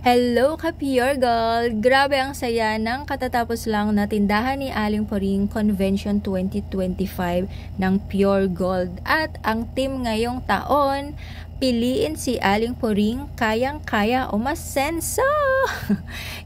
Hello ka Pure Gold! Grabe ang saya ng katatapos lang na tindahan ni Aling Puring Convention 2025 ng Pure Gold. At ang team ngayong taon, piliin si Aling Puring kayang-kaya umasenso!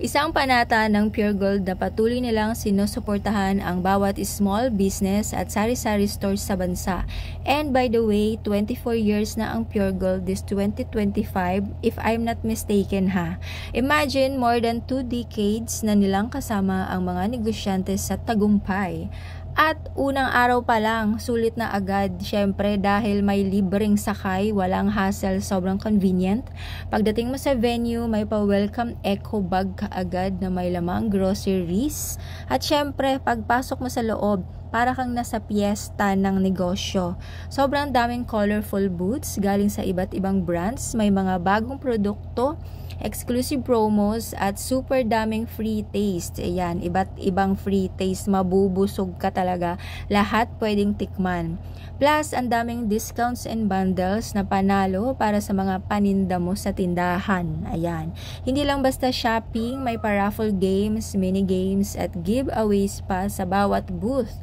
Isang panata ng Pure Gold na patuloy nilang sinusuportahan ang bawat small business at sari-sari stores sa bansa. And by the way, 24 years na ang Pure Gold this 2025 if I'm not mistaken ha. Imagine more than 2 decades na nilang kasama ang mga negosyante sa tagumpay. At unang araw pa lang, sulit na agad. Syempre dahil may libreng sakay, walang hassle, sobrang convenient. Pagdating mo sa venue, may pa-welcome eco bag ka agad na may lamang groceries. At syempre, pagpasok mo sa loob, para kang nasa piyesta ng negosyo. Sobrang daming colorful booths galing sa iba't ibang brands. May mga bagong produkto, exclusive promos, at super daming free taste. Ayan, iba't ibang free taste. Mabubusog ka talaga. Lahat pwedeng tikman. Plus, ang daming discounts and bundles na panalo para sa mga paninda mo sa tindahan. Ayan. Hindi lang basta shopping, may pa-raffle games, mini games, at giveaways pa sa bawat booth.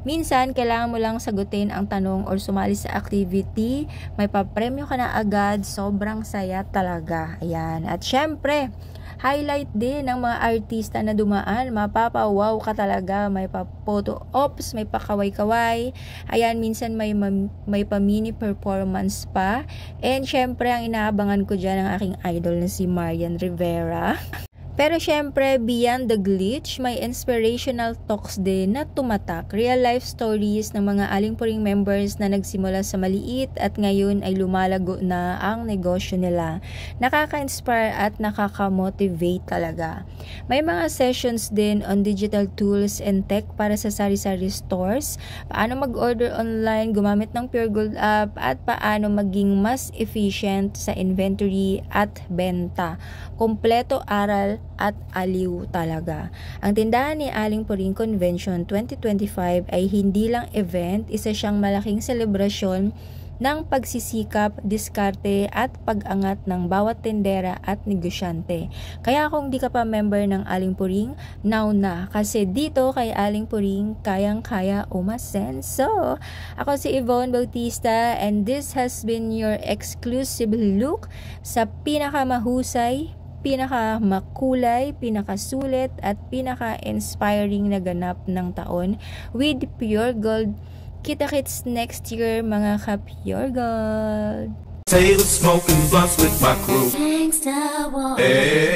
Minsan, kailangan mo lang sagutin ang tanong or sumali sa activity. May papremyo ka na agad. Sobrang saya talaga. Ayan. At syempre, highlight din ng mga artista na dumaan. Mapapawaw ka talaga. May pa-photo ops, may pa-kaway-kaway. Ayan, minsan may pa-mini performance pa. And syempre, ang inaabangan ko dyan ang aking idol na si Marian Rivera. Pero syempre, beyond the glitch, may inspirational talks din na tumatak. Real life stories ng mga Aling Puring members na nagsimula sa maliit at ngayon ay lumalago na ang negosyo nila. Nakaka-inspire at nakaka-motivate talaga. May mga sessions din on digital tools and tech para sa sari-sari stores, paano mag-order online, gumamit ng Pure Gold app, at paano maging mas efficient sa inventory at benta. Kompleto aral at aliw talaga. Ang tindahan ni Aling Puring Convention 2025 ay hindi lang event, isa siyang malaking selebrasyon ng pagsisikap, diskarte at pag-angat ng bawat tendera at negosyante. Kaya kung di ka pa member ng Aling Puring, now na. Kasi dito kay Aling Puring, kayang-kaya umasenso. Ako si Yvonne Bautista and this has been your exclusive look sa pinakamahusay, pinakamakulay, pinakasulit at pinaka-inspiring na ganap ng taon with Pure Gold. Kita-kits next year mga ka-Pure Gold. Table smoking blunts with my crew. Hey.